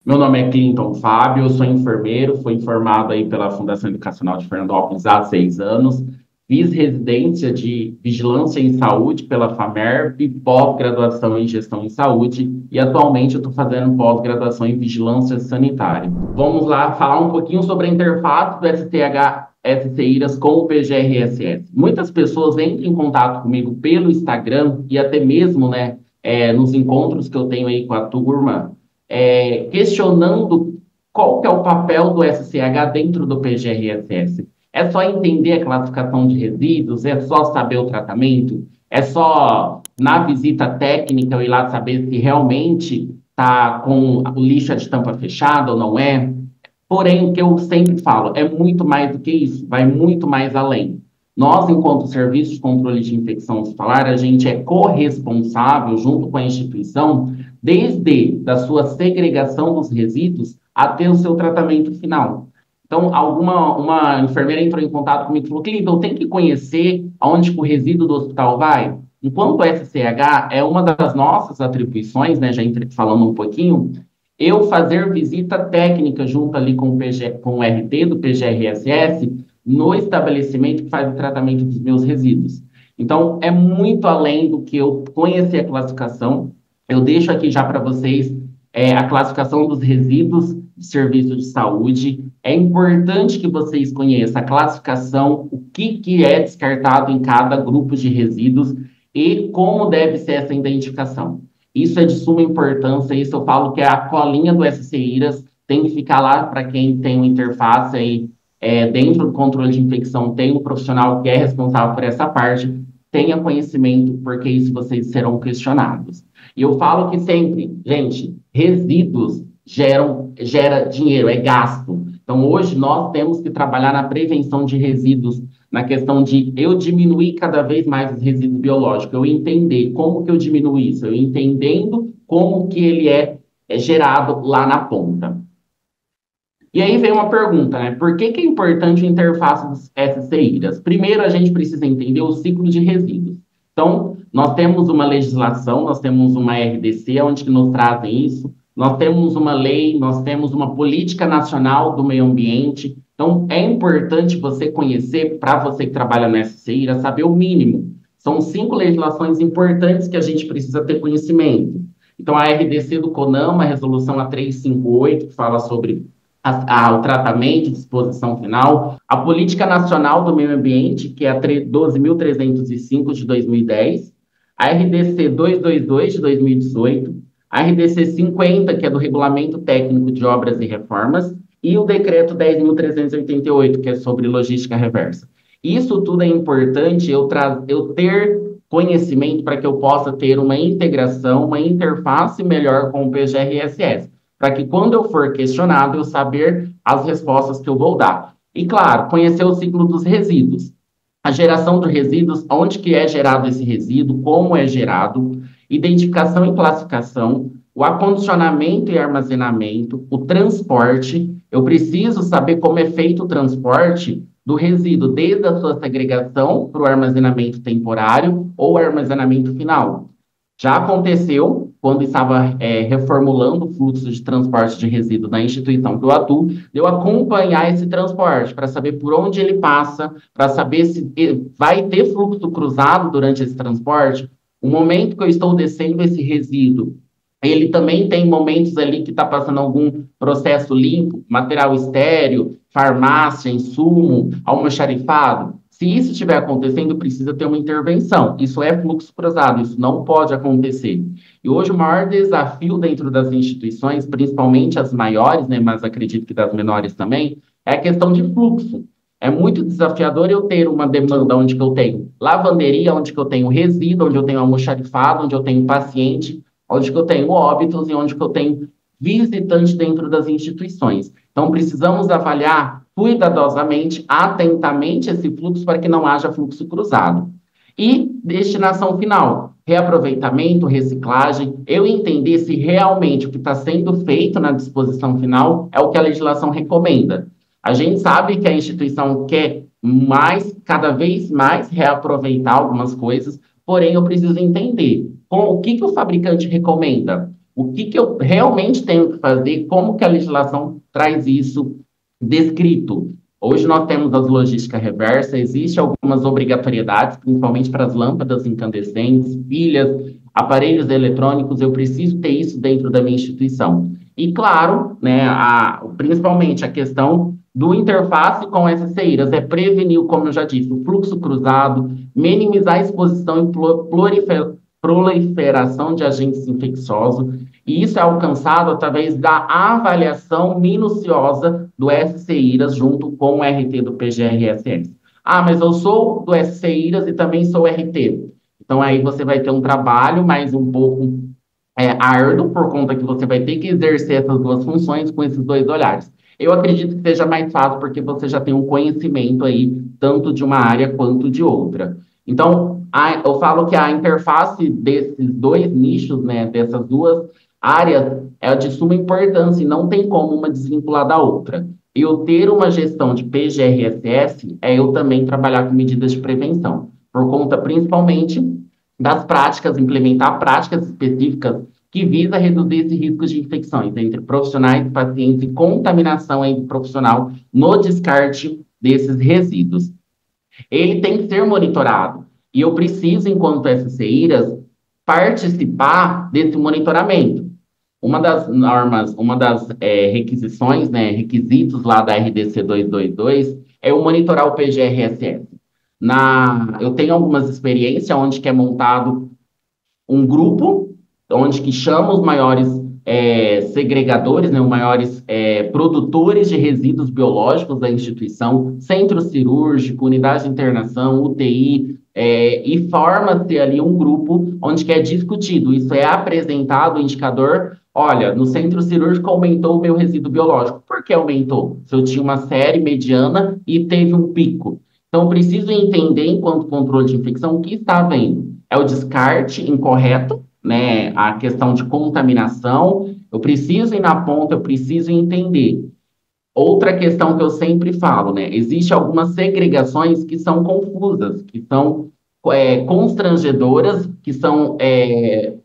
Meu nome é Clinton Fábio, eu sou enfermeiro, fui formado aí pela Fundação Educacional de Fernandópolis há 6 anos, fiz residência de Vigilância em Saúde pela FAMERP, pós-graduação em Gestão em Saúde e atualmente eu estou fazendo pós-graduação em Vigilância Sanitária. Vamos lá falar um pouquinho sobre a interface do STH SCIRAS com o PGRSS. Muitas pessoas entram em contato comigo pelo Instagram e até mesmo, nos encontros que eu tenho aí com a turma, questionando qual que é o papel do SCH dentro do PGRSS. É só entender a classificação de resíduos? É só saber o tratamento? É só, na visita técnica, eu ir lá saber se realmente está com o lixo de tampa fechada ou não é? Porém, o que eu sempre falo, é muito mais do que isso, vai muito mais além. Nós, enquanto Serviço de Controle de Infecção Hospitalar, a gente é corresponsável, junto com a instituição, desde a sua segregação dos resíduos até o seu tratamento final. Então, uma enfermeira entrou em contato comigo e falou: Clíton, tem que conhecer aonde que o resíduo do hospital vai? Enquanto o SCH é uma das nossas atribuições, né, falando um pouquinho, eu fazer visita técnica junto ali com com o RT do PGRSS no estabelecimento que faz o tratamento dos meus resíduos. Então, é muito além do que eu conhecer a classificação. Eu deixo aqui já para vocês a classificação dos resíduos de serviço de saúde. É importante que vocês conheçam a classificação, o que é descartado em cada grupo de resíduos e como deve ser essa identificação. Isso é de suma importância, isso eu falo que é a colinha do SCIRAS, tem que ficar lá para quem tem uma interface aí, dentro do controle de infecção, tem um profissional que é responsável por essa parte, tenha conhecimento, porque isso vocês serão questionados. E eu falo que sempre, gente, resíduos gera dinheiro, é gasto. Então, hoje, nós temos que trabalhar na prevenção de resíduos, na questão de eu diminuir cada vez mais os resíduos biológicos, eu entender como que eu diminuo isso, eu entendendo como que ele é gerado lá na ponta. E aí vem uma pergunta, né? Por que é importante a interface dos SCIRAS? Primeiro, a gente precisa entender o ciclo de resíduos. Então, nós temos uma legislação, nós temos uma RDC, onde que nos trazem isso, nós temos uma lei, nós temos uma política nacional do meio ambiente. Então, é importante você conhecer, para você que trabalha no SCIRAS, saber o mínimo. São 5 legislações importantes que a gente precisa ter conhecimento. Então, a RDC do CONAMA, a resolução A358, que fala sobre o tratamento e disposição final, a Política Nacional do Meio Ambiente, que é a 12.305 de 2010, a RDC 222 de 2018, a RDC 50, que é do Regulamento Técnico de Obras e Reformas, e o Decreto 10.388, que é sobre logística reversa. Isso tudo é importante eu ter conhecimento para que eu possa ter uma integração, uma interface melhor com o PGRSS, para que quando eu for questionado, eu saber as respostas que eu vou dar. E, claro, conhecer o ciclo dos resíduos. A geração de resíduos, onde que é gerado esse resíduo, como é gerado, identificação e classificação, o acondicionamento e armazenamento, o transporte. Eu preciso saber como é feito o transporte do resíduo, desde a sua segregação para o armazenamento temporário ou armazenamento final. Já aconteceu, quando estava reformulando o fluxo de transporte de resíduo da instituição que eu atuo, de eu acompanhar esse transporte, para saber por onde ele passa, para saber se vai ter fluxo cruzado durante esse transporte. O momento que eu estou descendo esse resíduo, ele também tem momentos ali que está passando algum processo limpo, material estéreo, farmácia, insumo, almoxarifado. Se isso estiver acontecendo, precisa ter uma intervenção. Isso é fluxo cruzado, isso não pode acontecer. E hoje o maior desafio dentro das instituições, principalmente as maiores, né, mas acredito que das menores também, é a questão de fluxo. É muito desafiador eu ter uma demanda onde que eu tenho lavanderia, onde que eu tenho resíduo, onde eu tenho almoxarifado, onde eu tenho paciente, onde que eu tenho óbitos e onde que eu tenho visitante dentro das instituições. Então, precisamos avaliar cuidadosamente, atentamente esse fluxo para que não haja fluxo cruzado. E destinação final, reaproveitamento, reciclagem, eu entender se realmente o que está sendo feito na disposição final é o que a legislação recomenda. A gente sabe que a instituição quer cada vez mais reaproveitar algumas coisas, porém eu preciso entender o que o fabricante recomenda. O que que eu realmente tenho que fazer, como que a legislação traz isso descrito. Hoje nós temos as logística reversa, existem algumas obrigatoriedades, principalmente para as lâmpadas incandescentes, pilhas, aparelhos eletrônicos, eu preciso ter isso dentro da minha instituição. E claro, né, principalmente a questão do interface com essas CEIRAs, é prevenir, como eu já disse, o fluxo cruzado, minimizar a exposição e proliferação de agentes infecciosos, e isso é alcançado através da avaliação minuciosa do SCIRAS junto com o RT do PGRSS. Ah, mas eu sou do SCIRAS e também sou RT. Então, aí você vai ter um trabalho mais um pouco árduo, por conta que você vai ter que exercer essas duas funções com esses dois olhares. Eu acredito que seja mais fácil porque você já tem um conhecimento aí, tanto de uma área quanto de outra. Então, eu falo que a interface desses dois nichos, né, dessas duas áreas, é de suma importância e não tem como uma desvincular da outra. Eu ter uma gestão de PGRSS é eu também trabalhar com medidas de prevenção, por conta principalmente das práticas, implementar práticas específicas que visa reduzir esse risco de infecções entre profissionais, pacientes e contaminação aí do profissional no descarte desses resíduos. Ele tem que ser monitorado. E eu preciso, enquanto SCIRAS, participar desse monitoramento. Uma das normas, uma das requisições, né, requisitos lá da RDC 222 é o monitorar o PGRSS. Eu tenho algumas experiências onde que é montado um grupo, onde que chama os maiores segregadores, né, os maiores produtores de resíduos biológicos da instituição, centro cirúrgico, unidade de internação, UTI, e forma-se ali um grupo onde que é discutido, isso é apresentado o indicador, olha, no centro cirúrgico aumentou o meu resíduo biológico. Por que aumentou? Se eu tinha uma série mediana e teve um pico. Então, preciso entender, enquanto controle de infecção, o que está havendo. É o descarte incorreto, né? A questão de contaminação. Eu preciso ir na ponta, eu preciso entender. Outra questão que eu sempre falo, né? Existem algumas segregações que são confusas, que são constrangedoras, que são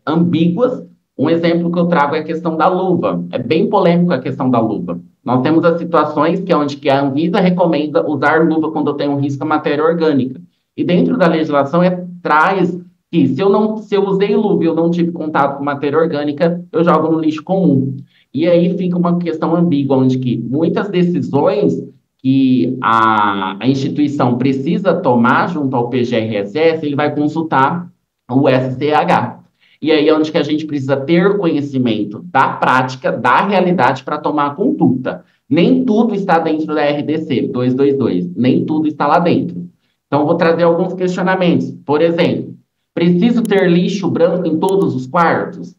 ambíguas. Um exemplo que eu trago é a questão da luva. É bem polêmico a questão da luva. Nós temos as situações que é onde que a Anvisa recomenda usar luva quando eu tenho um risco à matéria orgânica. E dentro da legislação traz que se eu usei luva e eu não tive contato com matéria orgânica, eu jogo no lixo comum. E aí fica uma questão ambígua, onde que muitas decisões que a instituição precisa tomar junto ao PGRSS, ele vai consultar o SCH. E aí é onde que a gente precisa ter conhecimento da prática, da realidade para tomar a conduta. Nem tudo está dentro da RDC 222, nem tudo está lá dentro. Então, vou trazer alguns questionamentos. Por exemplo, preciso ter lixo branco em todos os quartos?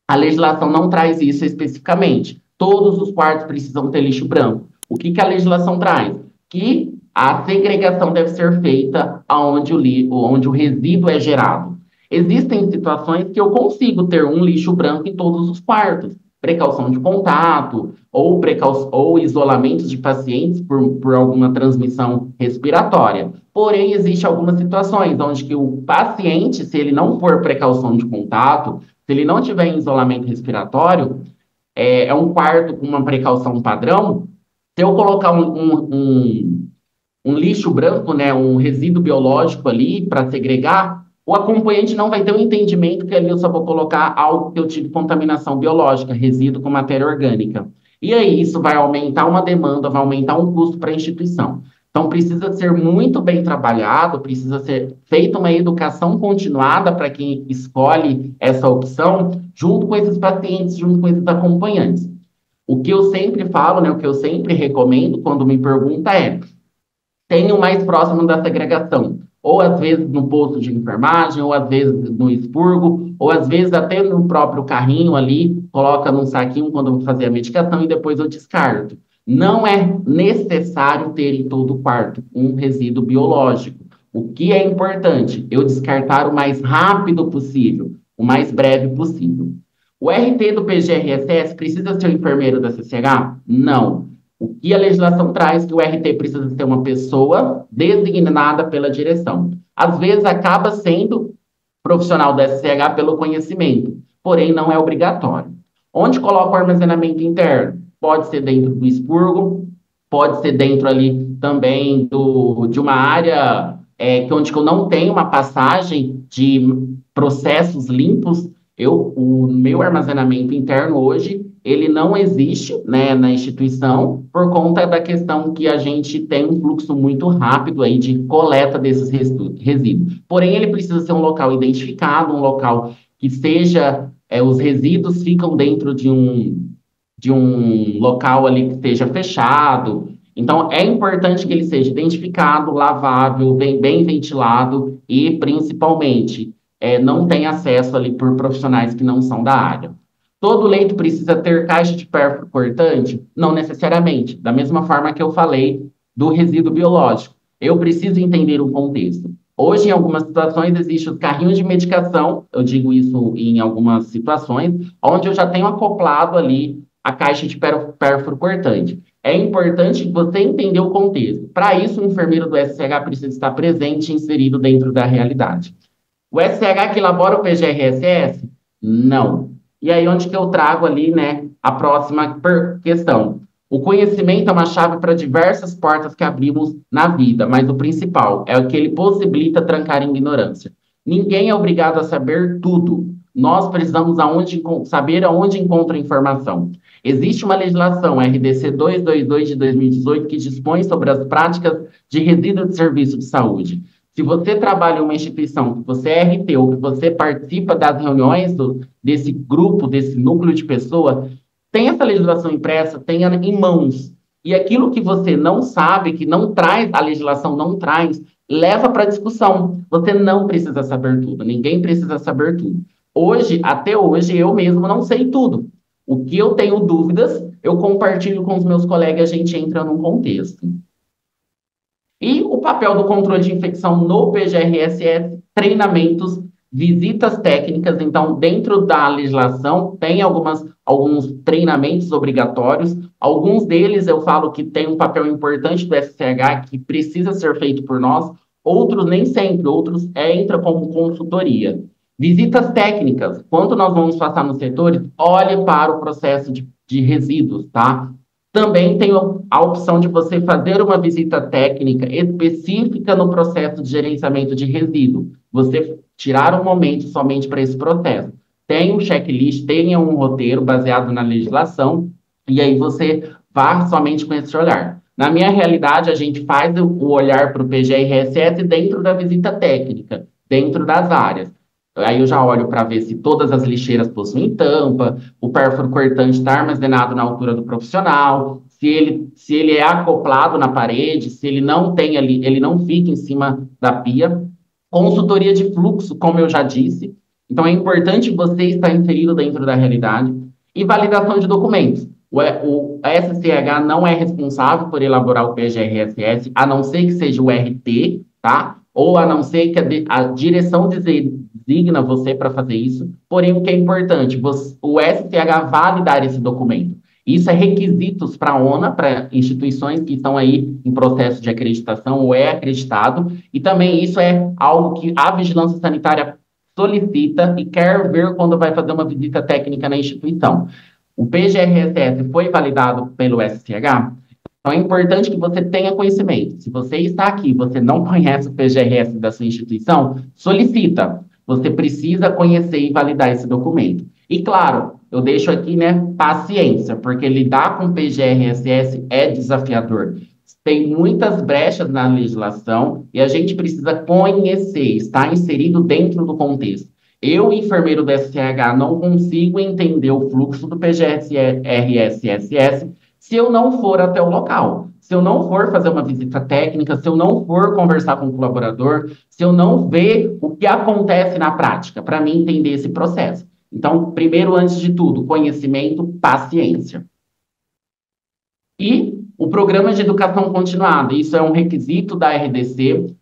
A legislação não traz isso especificamente. Todos os quartos precisam ter lixo branco. O que que a legislação traz? Que a segregação deve ser feita onde o resíduo é gerado. Existem situações que eu consigo ter um lixo branco em todos os quartos. Precaução de contato, ou isolamento de pacientes por alguma transmissão respiratória. Porém, existem algumas situações onde que o paciente, se ele não for precaução de contato, se ele não tiver em isolamento respiratório, é um quarto com uma precaução padrão, se eu colocar um lixo branco, né, um resíduo biológico ali para segregar, o acompanhante não vai ter um entendimento que ali eu só vou colocar algo que eu tive contaminação biológica, resíduo com matéria orgânica. E aí isso vai aumentar uma demanda, vai aumentar um custo para a instituição. Então precisa ser muito bem trabalhado, precisa ser feita uma educação continuada para quem escolhe essa opção, junto com esses pacientes, junto com esses acompanhantes. O que eu sempre falo, né, o que eu sempre recomendo quando me pergunta tenha o mais próximo da segregação. Ou às vezes no posto de enfermagem, ou às vezes no expurgo, ou às vezes até no próprio carrinho ali, coloca num saquinho quando eu vou fazer a medicação e depois eu descarto. Não é necessário ter em todo o quarto um resíduo biológico. O que é importante? Eu descartar o mais rápido possível, o mais breve possível. O RT do PGRSS precisa ser o enfermeiro da CCH? Não. O que a legislação traz que o RT precisa ser uma pessoa designada pela direção. Às vezes acaba sendo profissional da SCH pelo conhecimento, porém não é obrigatório. Onde coloca o armazenamento interno? Pode ser dentro do expurgo, pode ser dentro ali também de uma área onde eu não tenho uma passagem de processos limpos. O meu armazenamento interno hoje, ele não existe, né, na instituição, por conta da questão que a gente tem um fluxo muito rápido aí de coleta desses resíduos. Porém, ele precisa ser um local identificado, um local que seja, os resíduos ficam dentro de um local ali que esteja fechado. Então, é importante que ele seja identificado, lavável, bem ventilado e, principalmente, não tem acesso ali por profissionais que não são da área. Todo leito precisa ter caixa de pérfuro cortante? Não necessariamente. Da mesma forma que eu falei do resíduo biológico. Eu preciso entender o contexto. Hoje, em algumas situações, existem os carrinhos de medicação, eu digo isso em algumas situações, onde eu já tenho acoplado ali a caixa de pérfuro cortante. É importante você entender o contexto. Para isso, o enfermeiro do SCH precisa estar presente e inserido dentro da realidade. O SCH que elabora o PGRSS? Não. E aí, onde que eu trago ali, né, a próxima questão? O conhecimento é uma chave para diversas portas que abrimos na vida, mas o principal é o que ele possibilita trancar em ignorância. Ninguém é obrigado a saber tudo. Nós precisamos saber aonde encontra a informação. Existe uma legislação, RDC 222 de 2018, que dispõe sobre as práticas de resíduo de serviço de saúde. Se você trabalha em uma instituição, que você é RT ou que você participa das reuniões desse grupo, desse núcleo de pessoas, tem essa legislação impressa, tenha em mãos. E aquilo que você não sabe, que não traz, a legislação não traz, leva para discussão. Você não precisa saber tudo, ninguém precisa saber tudo. Hoje, até hoje, eu mesmo não sei tudo. O que eu tenho dúvidas, eu compartilho com os meus colegas, a gente entra num contexto. E o papel do controle de infecção no PGRSS, treinamentos, visitas técnicas. Então, dentro da legislação, tem alguns treinamentos obrigatórios. Alguns deles eu falo que tem um papel importante do SCH, que precisa ser feito por nós. Outros nem sempre, outros entra como consultoria. Visitas técnicas. Quando nós vamos passar nos setores, olhe para o processo de resíduos, tá? Também tem a opção de você fazer uma visita técnica específica no processo de gerenciamento de resíduo. Você tirar um momento somente para esse processo. Tem um checklist, tenha um roteiro baseado na legislação, e aí você vá somente com esse olhar. Na minha realidade, a gente faz o olhar para o PGRSS dentro da visita técnica, dentro das áreas. Aí eu já olho para ver se todas as lixeiras possuem tampa, o pérfuro cortante está armazenado na altura do profissional, se ele é acoplado na parede, se ele não tem ali, ele não fica em cima da pia. Consultoria de fluxo, como eu já disse. Então, é importante você estar inserido dentro da realidade. E validação de documentos. O SCH não é responsável por elaborar o PGRSS, a não ser que seja o RT, tá? Ou a não ser que a direção designa você para fazer isso. Porém, o que é importante, o SCH validar esse documento. Isso é requisitos para a ONA, para instituições que estão aí em processo de acreditação ou é acreditado, e também isso é algo que a vigilância sanitária solicita e quer ver quando vai fazer uma visita técnica na instituição. O PGRSS foi validado pelo SCH, então é importante que você tenha conhecimento. Se você está aqui, você não conhece o PGRS da sua instituição, solicita. Você precisa conhecer e validar esse documento. E claro, eu deixo aqui, né, paciência, porque lidar com PGRSS é desafiador. Tem muitas brechas na legislação e a gente precisa conhecer, estar inserido dentro do contexto. Eu, enfermeiro do SCH, não consigo entender o fluxo do PGRSS se eu não for até o local. Se eu não for fazer uma visita técnica, se eu não for conversar com o colaborador, se eu não ver o que acontece na prática, para mim entender esse processo. Então, primeiro, antes de tudo, conhecimento, paciência. E o programa de educação continuada, isso é um requisito da RDC.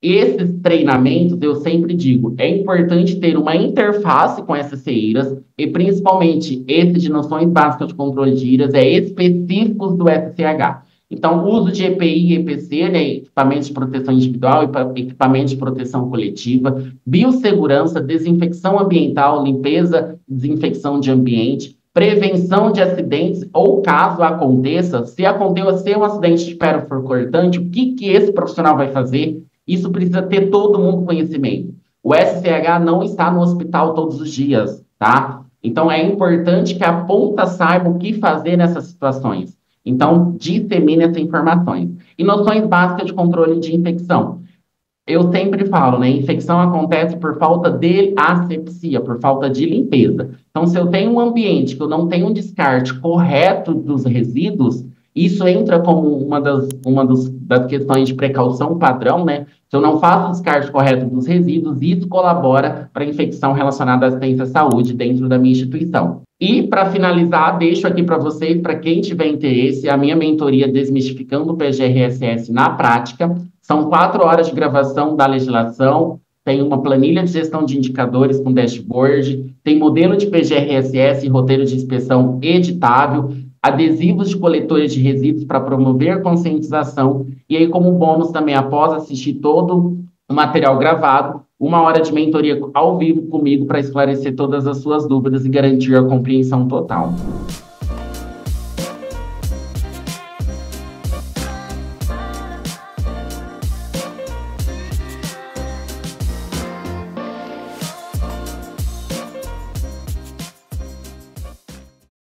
Esses treinamentos, eu sempre digo, é importante ter uma interface com essas CEIRAs, e principalmente esse de noções básicas de controle de IRAs é específicos do SCH. Então, uso de EPI e EPC, né, equipamentos de proteção individual e equipamentos de proteção coletiva, biossegurança, desinfecção ambiental, limpeza, desinfecção de ambiente, prevenção de acidentes ou caso aconteça, se acontecer um acidente de ferro cortante, o que que esse profissional vai fazer? Isso precisa ter todo mundo conhecimento. O SCH não está no hospital todos os dias, tá? Então, é importante que a ponta saiba o que fazer nessas situações. Então, dissemine essas informações. E noções básicas de controle de infecção. Eu sempre falo, né? Infecção acontece por falta de asepsia, por falta de limpeza. Então, se eu tenho um ambiente que eu não tenho um descarte correto dos resíduos, isso entra como das questões de precaução padrão, né? Se eu não faço o descarte correto dos resíduos, isso colabora para a infecção relacionada à assistência à saúde dentro da minha instituição. E, para finalizar, deixo aqui para vocês, para quem tiver interesse, a minha mentoria Desmistificando o PGRSS na prática. São 4 horas de gravação da legislação, tem uma planilha de gestão de indicadores com dashboard, tem modelo de PGRSS e roteiro de inspeção editável, adesivos de coletores de resíduos para promover conscientização, e aí, como bônus também, após assistir todo o material gravado, 1 hora de mentoria ao vivo comigo para esclarecer todas as suas dúvidas e garantir a compreensão total.